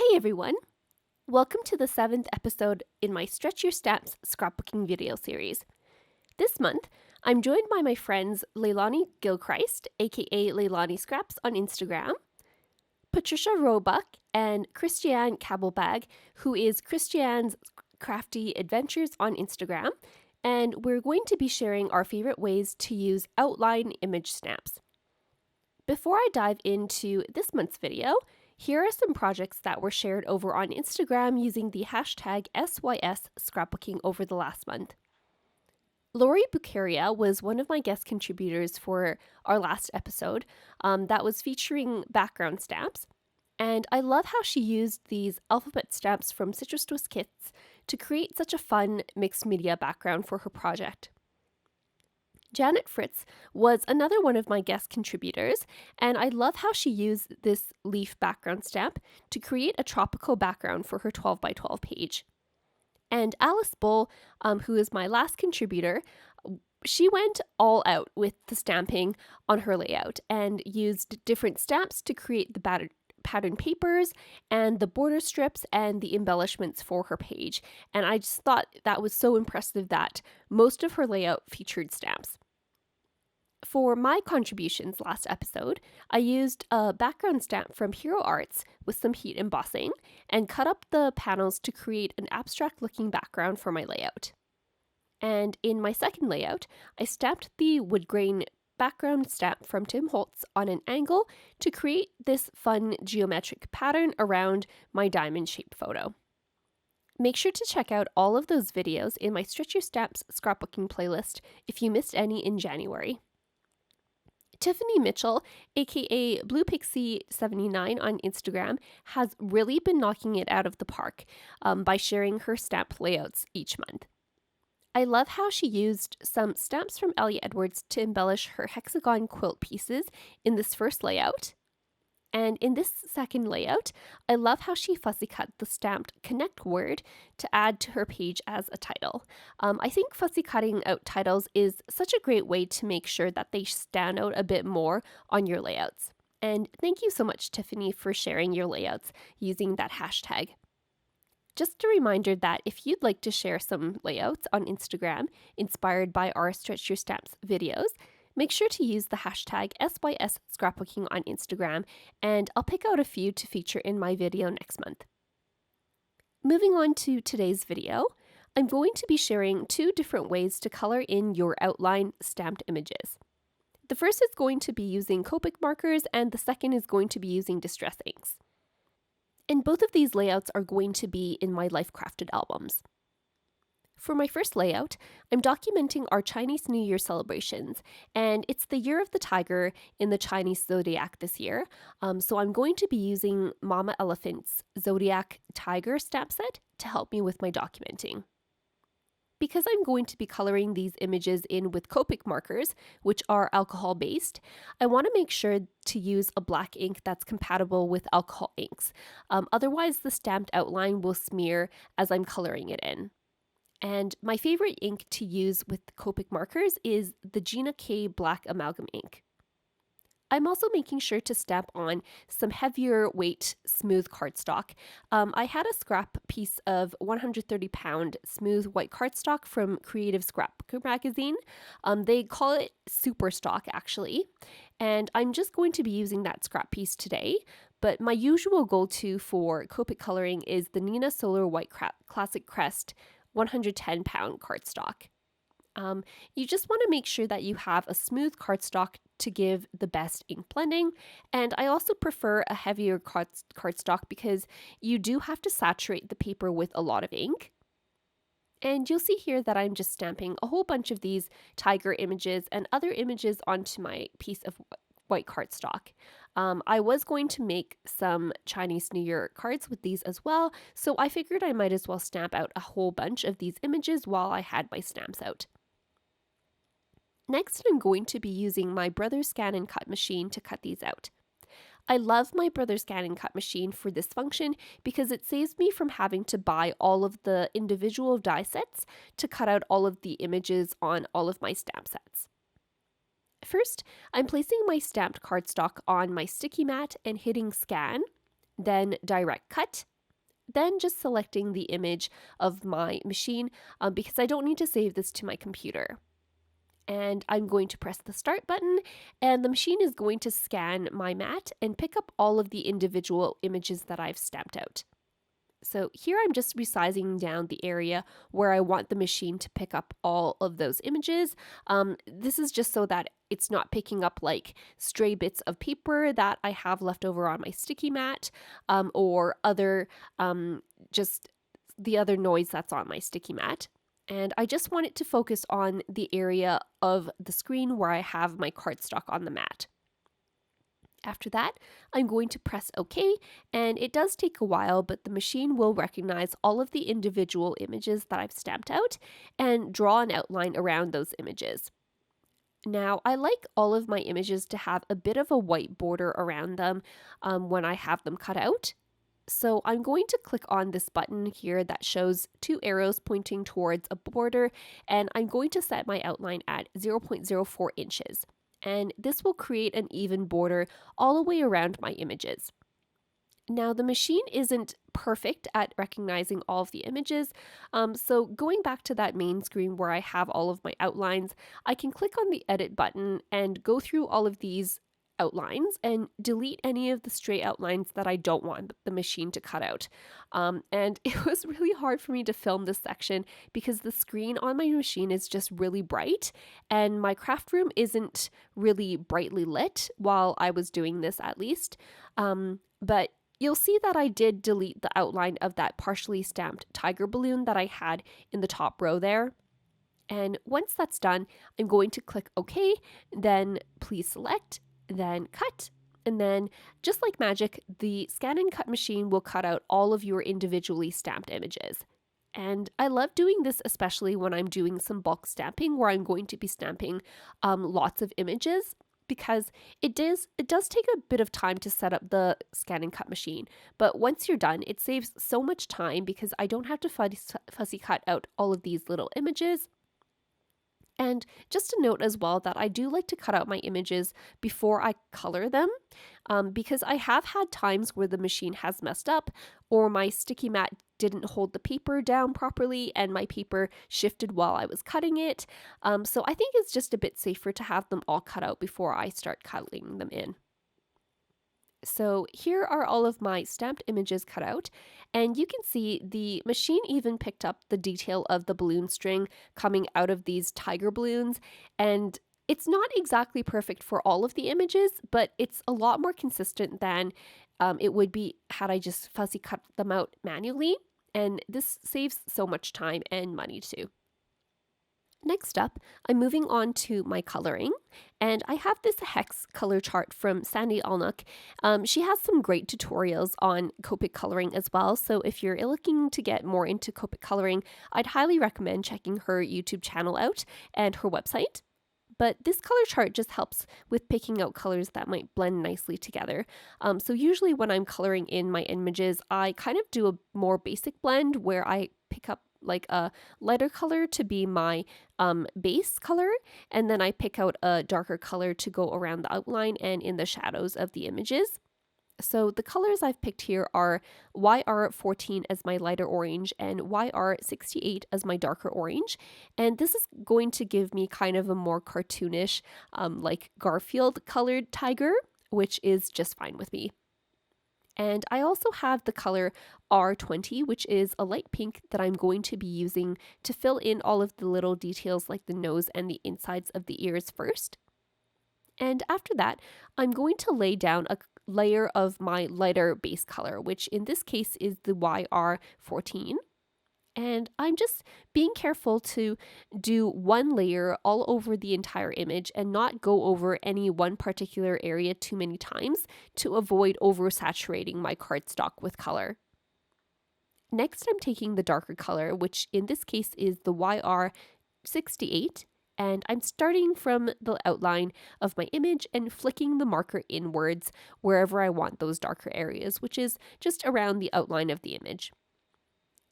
Hey everyone! Welcome to the 7th episode in my Stretch Your Stamps scrapbooking video series. This month, I'm joined by my friends Leilani Gilchrist, aka Leilani Scraps on Instagram, Patricia Roebuck, and Kristianne Kabelbag, who is Kristianne's Crafty Adventures on Instagram, and we're going to be sharing our favorite ways to use outline image stamps. Before I dive into this month's video, here are some projects that were shared over on Instagram using the hashtag #SYSScrapbooking over the last month. Lori Bucaria was one of my guest contributors for our last episode that was featuring background stamps, and I love how she used these alphabet stamps from Citrus Twist Kits to create such a fun mixed media background for her project. Janet Fritz was another one of my guest contributors, and I love how she used this leaf background stamp to create a tropical background for her 12x12 page. And Alice Bull, who is my last contributor, she went all out with the stamping on her layout and used different stamps to create the pattern papers and the border strips and the embellishments for her page. And I just thought that was so impressive that most of her layout featured stamps. For my contributions last episode, I used a background stamp from Hero Arts with some heat embossing and cut up the panels to create an abstract looking background for my layout. And in my second layout, I stamped the wood grain background stamp from Tim Holtz on an angle to create this fun geometric pattern around my diamond shaped photo. Make sure to check out all of those videos in my Stretch Your Stamps scrapbooking playlist if you missed any in January. Tiffany Mitchell, aka BluePixie79 on Instagram, has really been knocking it out of the park by sharing her stamp layouts each month. I love how she used some stamps from Ellie Edwards to embellish her hexagon quilt pieces in this first layout. And in this second layout, I love how she fussy cut the stamped connect word to add to her page as a title. I think fussy cutting out titles is such a great way to make sure that they stand out a bit more on your layouts. And thank you so much, Tiffany, for sharing your layouts using that hashtag. Just a reminder that if you'd like to share some layouts on Instagram inspired by our Stretch Your Stamps videos, make sure to use the hashtag #SYSScrapbooking on Instagram, and I'll pick out a few to feature in my video next month. Moving on to today's video, I'm going to be sharing 2 different ways to color in your outline stamped images. The first is going to be using Copic markers, and the second is going to be using distress inks. And both of these layouts are going to be in my Life Crafted albums. For my first layout, I'm documenting our Chinese New Year celebrations, and it's the Year of the Tiger in the Chinese Zodiac this year, so I'm going to be using Mama Elephant's Zodiac Tiger stamp set to help me with my documenting. Because I'm going to be coloring these images in with Copic markers, which are alcohol-based, I want to make sure to use a black ink that's compatible with alcohol inks. Otherwise, the stamped outline will smear as I'm coloring it in. And my favorite ink to use with Copic markers is the Gina K Black Amalgam ink. I'm also making sure to stamp on some heavier weight smooth cardstock. I had a scrap piece of 130-pound smooth white cardstock from Creative Scrapbooker magazine. They call it Super Stock actually, and I'm just going to be using that scrap piece today. But my usual go-to for Copic coloring is the Neenah Solar White Classic Crest 110-pound cardstock. You just want to make sure that you have a smooth cardstock to give the best ink blending, and I also prefer a heavier cardstock because you do have to saturate the paper with a lot of ink. And you'll see here that I'm just stamping a whole bunch of these tiger images and other images onto my piece of white cardstock. I was going to make some Chinese New Year cards with these as well, so I figured I might as well stamp out a whole bunch of these images while I had my stamps out. Next, I'm going to be using my Brother Scan and Cut machine to cut these out. I love my Brother Scan and Cut machine for this function because it saves me from having to buy all of the individual die sets to cut out all of the images on all of my stamp sets. First, I'm placing my stamped cardstock on my sticky mat and hitting scan. then direct cut, then just selecting the image of my machine because I don't need to save this to my computer. And I'm going to press the start button, and the machine is going to scan my mat and pick up all of the individual images that I've stamped out. So here I'm just resizing down the area where I want the machine to pick up all of those images. This is just so that it's not picking up like stray bits of paper that I have left over on my sticky mat or other just the other noise that's on my sticky mat. And I just want it to focus on the area of the screen where I have my cardstock on the mat. After that, I'm going to press OK, and it does take a while, but the machine will recognize all of the individual images that I've stamped out and draw an outline around those images. Now, I like all of my images to have a bit of a white border around them when I have them cut out. So I'm going to click on this button here that shows 2 arrows pointing towards a border, and I'm going to set my outline at 0.04 inches. And this will create an even border all the way around my images. Now, the machine isn't perfect at recognizing all of the images, so going back to that main screen where I have all of my outlines, I can click on the edit button and go through all of these outlines and delete any of the stray outlines that I don't want the machine to cut out. And it was really hard for me to film this section because the screen on my machine is just really bright and my craft room isn't really brightly lit while I was doing this at least. But you'll see that I did delete the outline of that partially stamped tiger balloon that I had in the top row there. And once that's done, I'm going to click OK, then please select, then cut, and then just like magic, the scan and cut machine will cut out all of your individually stamped images. And I love doing this especially when I'm doing some bulk stamping where I'm going to be stamping lots of images, because it does take a bit of time to set up the scan and cut machine. But once you're done, it saves so much time because I don't have to fussy cut out all of these little images. And just a note as well that I do like to cut out my images before I color them because I have had times where the machine has messed up or my sticky mat didn't hold the paper down properly and my paper shifted while I was cutting it. So I think it's just a bit safer to have them all cut out before I start cutting them in. So here are all of my stamped images cut out, and you can see the machine even picked up the detail of the balloon string coming out of these tiger balloons, and it's not exactly perfect for all of the images, but it's a lot more consistent than it would be had I just fussy cut them out manually, and this saves so much time and money too. Next up, I'm moving on to my coloring, and I have this hex color chart from Sandy Alnuck. She has some great tutorials on Copic coloring as well, so if you're looking to get more into Copic coloring, I'd highly recommend checking her YouTube channel out and her website. But this color chart just helps with picking out colors that might blend nicely together. So usually when I'm coloring in my images, I kind of do a more basic blend where I pick up like a lighter color to be my base color, and then I pick out a darker color to go around the outline and in the shadows of the images. So the colors I've picked here are YR14 as my lighter orange and YR68 as my darker orange. And this is going to give me kind of a more cartoonish, like Garfield colored tiger, which is just fine with me. And I also have the color R20, which is a light pink that I'm going to be using to fill in all of the little details like the nose and the insides of the ears first. And after that, I'm going to lay down a layer of my lighter base color, which in this case is the YR14. And I'm just being careful to do one layer all over the entire image and not go over any one particular area too many times to avoid oversaturating my cardstock with color. Next, I'm taking the darker color, which in this case is the YR68, and I'm starting from the outline of my image and flicking the marker inwards wherever I want those darker areas, which is just around the outline of the image.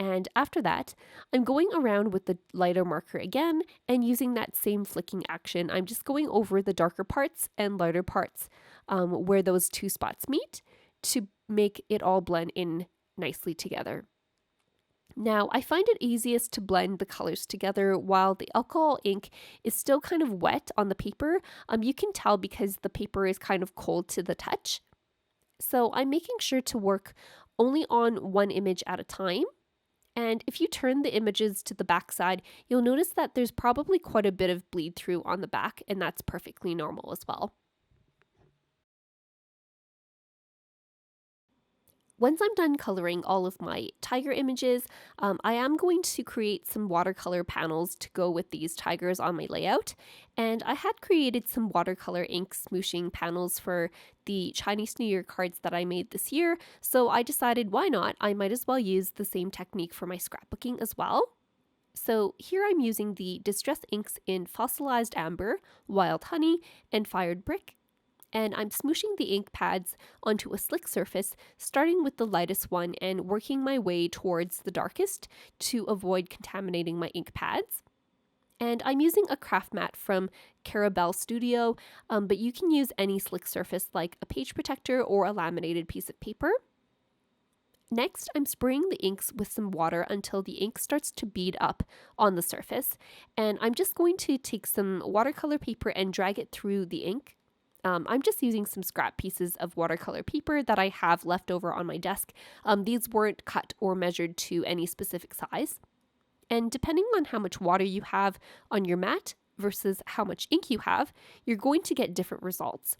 And after that, I'm going around with the lighter marker again and using that same flicking action. I'm just going over the darker parts and lighter parts where those two spots meet to make it all blend in nicely together. Now, I find it easiest to blend the colors together while the alcohol ink is still kind of wet on the paper. You can tell because the paper is kind of cold to the touch. So I'm making sure to work only on one image at a time. And if you turn the images to the back side, you'll notice that there's probably quite a bit of bleed through on the back, and that's perfectly normal as well. Once I'm done coloring all of my tiger images, I am going to create some watercolor panels to go with these tigers on my layout. And I had created some watercolor ink smooshing panels for the Chinese New Year cards that I made this year, so I decided why not? I might as well use the same technique for my scrapbooking as well. So here I'm using the distress inks in Fossilized Amber, Wild Honey, and Fired Brick, and I'm smooshing the ink pads onto a slick surface, starting with the lightest one and working my way towards the darkest to avoid contaminating my ink pads. And I'm using a Kraft mat from Carabelle Studio, but you can use any slick surface like a page protector or a laminated piece of paper. Next, I'm spraying the inks with some water until the ink starts to bead up on the surface, and I'm just going to take some watercolor paper and drag it through the ink. I'm just using some scrap pieces of watercolor paper that I have left over on my desk. These weren't cut or measured to any specific size. And depending on how much water you have on your mat versus how much ink you have, you're going to get different results.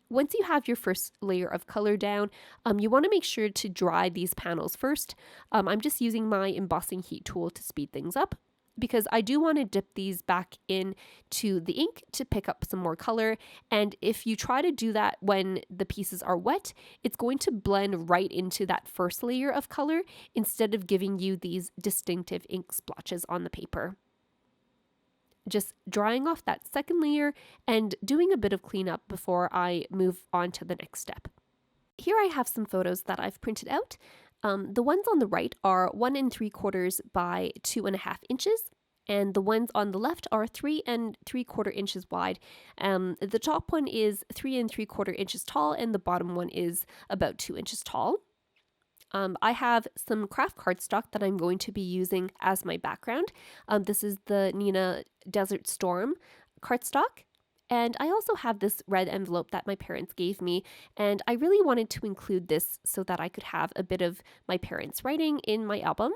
Once you have your first layer of color down, you want to make sure to dry these panels first. I'm just using my embossing heat tool to speed things up, because I do want to dip these back in to the ink to pick up some more color. And if you try to do that when the pieces are wet, it's going to blend right into that first layer of color instead of giving you these distinctive ink splotches on the paper. Just drying off that second layer and doing a bit of cleanup before I move on to the next step. Here I have some photos that I've printed out. The ones on the right are 1 3/4 by 2.5 inches, and the ones on the left are 3 3/4 inches wide. The top one is 3 3/4 inches tall, and the bottom one is about 2 inches tall. I have some Kraft cardstock that I'm going to be using as my background. This is the Neenah Desert Storm cardstock. And I also have this red envelope that my parents gave me, and I really wanted to include this so that I could have a bit of my parents' writing in my album.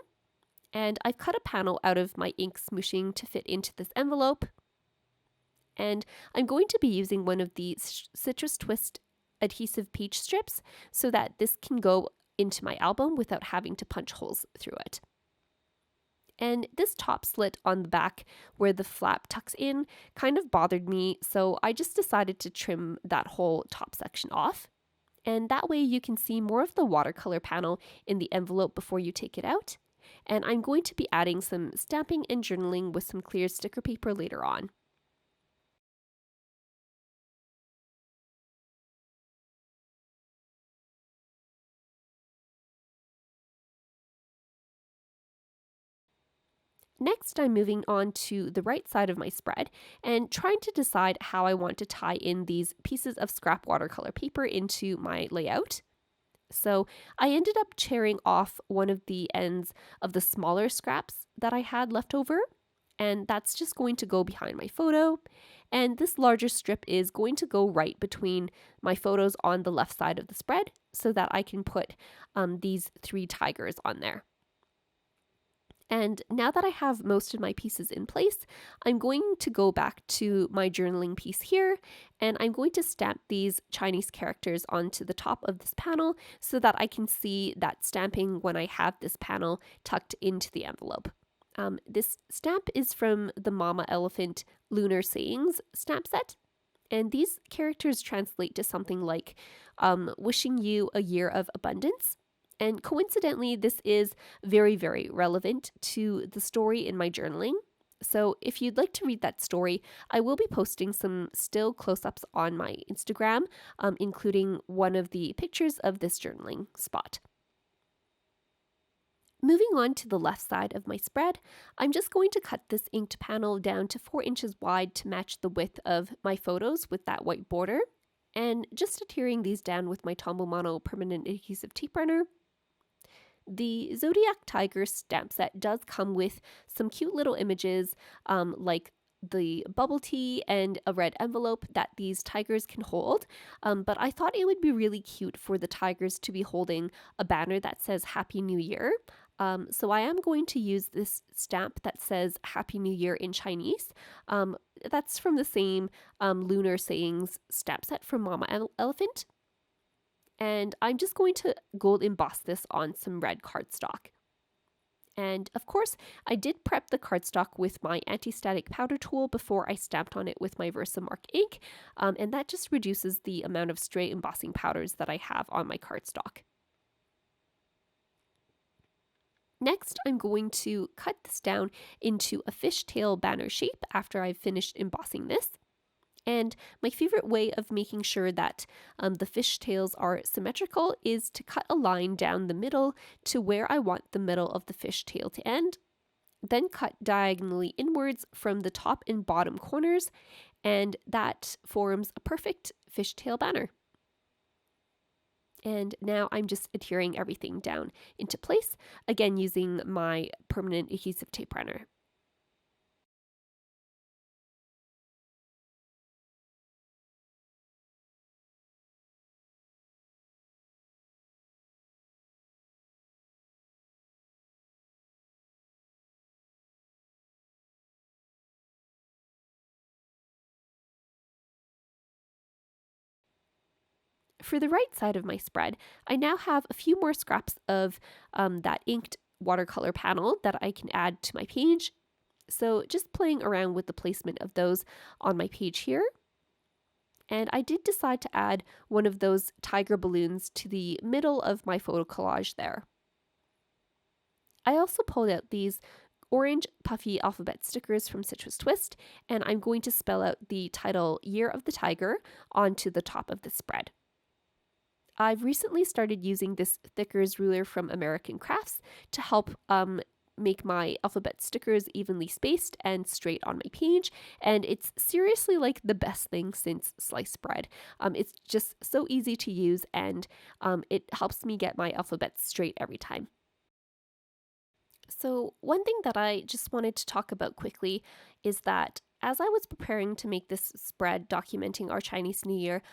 And I've cut a panel out of my ink smooshing to fit into this envelope. And I'm going to be using one of the Citrus Twist adhesive peach strips so that this can go into my album without having to punch holes through it. And this top slit on the back where the flap tucks in kind of bothered me, so I just decided to trim that whole top section off. And that way you can see more of the watercolor panel in the envelope before you take it out. And I'm going to be adding some stamping and journaling with some clear sticker paper later on. Next, I'm moving on to the right side of my spread and trying to decide how I want to tie in these pieces of scrap watercolor paper into my layout. So I ended up tearing off one of the ends of the smaller scraps that I had left over, and that's just going to go behind my photo. And this larger strip is going to go right between my photos on the left side of the spread so that I can put these 3 tigers on there. And now that I have most of my pieces in place, I'm going to go back to my journaling piece here, and I'm going to stamp these Chinese characters onto the top of this panel so that I can see that stamping when I have this panel tucked into the envelope. This stamp is from the Mama Elephant Lunar Sayings stamp set, and these characters translate to something like wishing you a year of abundance. And coincidentally, this is very, very relevant to the story in my journaling. So if you'd like to read that story, I will be posting some still close-ups on my Instagram, including one of the pictures of this journaling spot. Moving on to the left side of my spread, I'm just going to cut this inked panel down to 4 inches wide to match the width of my photos with that white border. And just adhering these down with my Tombow Mono permanent adhesive tape runner. The Zodiac Tiger stamp set does come with some cute little images like the bubble tea and a red envelope that these tigers can hold. But I thought it would be really cute for the tigers to be holding a banner that says Happy New Year. So I am going to use this stamp that says Happy New Year in Chinese. That's from the same Lunar Sayings stamp set from Mama Elephant. And I'm just going to gold emboss this on some red cardstock. And of course, I did prep the cardstock with my anti-static powder tool before I stamped on it with my Versamark ink, and that just reduces the amount of stray embossing powders that I have on my cardstock. Next, I'm going to cut this down into a fishtail banner shape after I've finished embossing this. And my favorite way of making sure that the fishtails are symmetrical is to cut a line down the middle to where I want the middle of the fishtail to end, then cut diagonally inwards from the top and bottom corners, and that forms a perfect fishtail banner. And now I'm just adhering everything down into place, again using my permanent adhesive tape runner. For the right side of my spread, I now have a few more scraps of that inked watercolor panel that I can add to my page. So just playing around with the placement of those on my page here. And I did decide to add one of those tiger balloons to the middle of my photo collage there. I also pulled out these orange puffy alphabet stickers from Citrus Twist, and I'm going to spell out the title Year of the Tiger onto the top of the spread. I've recently started using this Thickers ruler from American Crafts to help make my alphabet stickers evenly spaced and straight on my page, and it's seriously like the best thing since sliced bread. It's just so easy to use, and it helps me get my alphabets straight every time. So one thing that I just wanted to talk about quickly is that as I was preparing to make this spread documenting our Chinese New Year,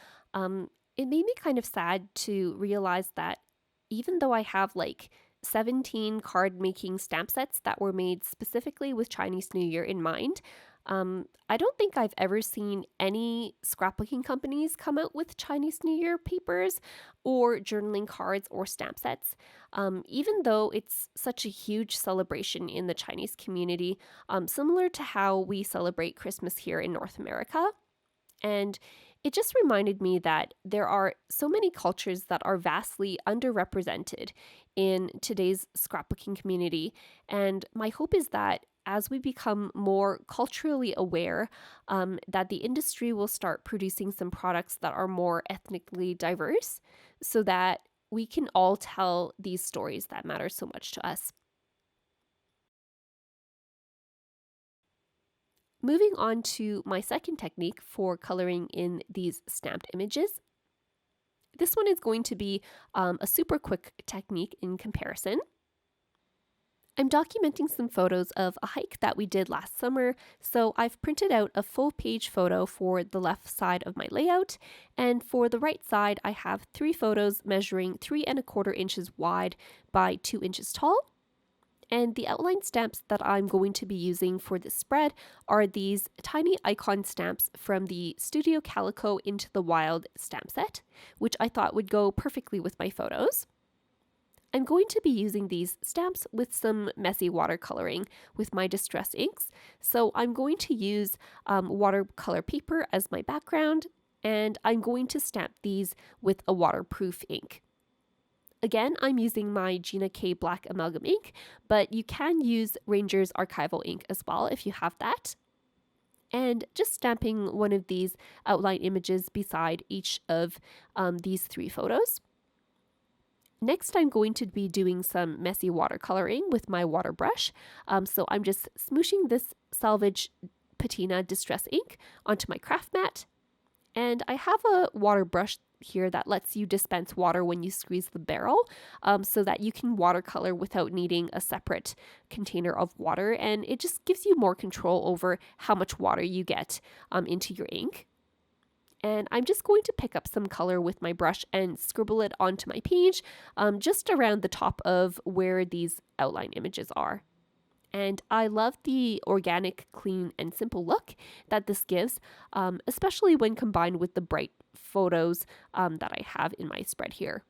it made me kind of sad to realize that even though I have like 17 card making stamp sets that were made specifically with Chinese New Year in mind, I don't think I've ever seen any scrapbooking companies come out with Chinese New Year papers or journaling cards or stamp sets. Even though it's such a huge celebration in the Chinese community, similar to how we celebrate Christmas here in North America. And it just reminded me that there are so many cultures that are vastly underrepresented in today's scrapbooking community. And my hope is that as we become more culturally aware, that the industry will start producing some products that are more ethnically diverse so that we can all tell these stories that matter so much to us. Moving on to my second technique for coloring in these stamped images. This one is going to be a super quick technique in comparison. I'm documenting some photos of a hike that we did last summer, so I've printed out a full page photo for the left side of my layout, and for the right side I have 3 photos measuring 3 1/4 inches wide by 2 inches tall. And the outline stamps that I'm going to be using for this spread are these tiny icon stamps from the Studio Calico Into the Wild stamp set, which I thought would go perfectly with my photos. I'm going to be using these stamps with some messy watercoloring with my distress inks. So I'm going to use watercolor paper as my background, and I'm going to stamp these with a waterproof ink. Again, I'm using my Gina K Black Amalgam ink, but you can use Ranger's Archival ink as well if you have that. And just stamping one of these outline images beside each of these 3 photos. Next, I'm going to be doing some messy watercoloring with my water brush. So I'm just smooshing this Salvaged Patina Distress ink onto my craft mat. And I have a water brush here that lets you dispense water when you squeeze the barrel, so that you can watercolor without needing a separate container of water, and it just gives you more control over how much water you get into your ink. And I'm just going to pick up some color with my brush and scribble it onto my page, just around the top of where these outline images are. And I love the organic, clean, and simple look that this gives, especially when combined with the bright photos that I have in my spread here.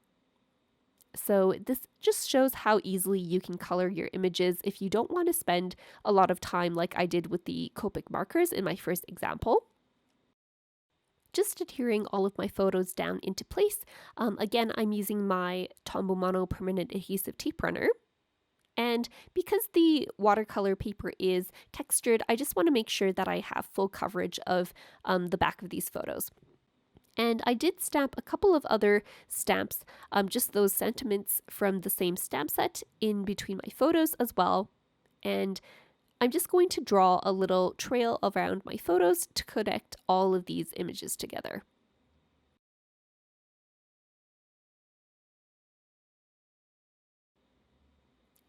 So this just shows how easily you can color your images if you don't want to spend a lot of time like I did with the Copic markers in my first example. Just adhering all of my photos down into place. Again, I'm using my Tombow Mono permanent adhesive tape runner. And because the watercolor paper is textured, I just want to make sure that I have full coverage of the back of these photos. And I did stamp a couple of other stamps, just those sentiments from the same stamp set in between my photos as well. And I'm just going to draw a little trail around my photos to connect all of these images together.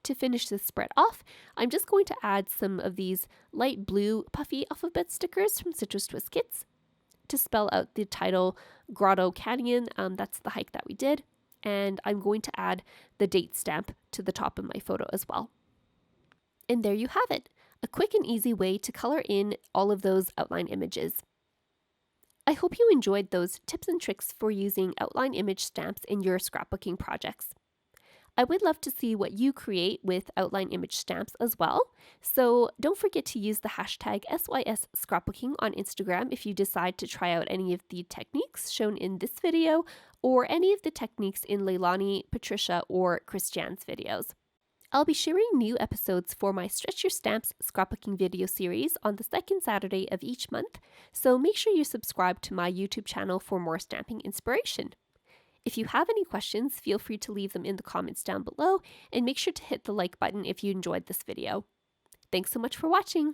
To finish this spread off, I'm just going to add some of these light blue puffy alphabet stickers from Citrus Twist Kits to spell out the title Grotto Canyon. That's the hike that we did. And I'm going to add the date stamp to the top of my photo as well. And there you have it, a quick and easy way to color in all of those outline images. I hope you enjoyed those tips and tricks for using outline image stamps in your scrapbooking projects. I would love to see what you create with outline image stamps as well. So don't forget to use the hashtag SYS Scrapbooking on Instagram if you decide to try out any of the techniques shown in this video or any of the techniques in Leilani, Patricia, or Kristianne's videos. I'll be sharing new episodes for my Stretch Your Stamps scrapbooking video series on the second Saturday of each month, so make sure you subscribe to my YouTube channel for more stamping inspiration. If you have any questions, feel free to leave them in the comments down below, and make sure to hit the like button if you enjoyed this video. Thanks so much for watching!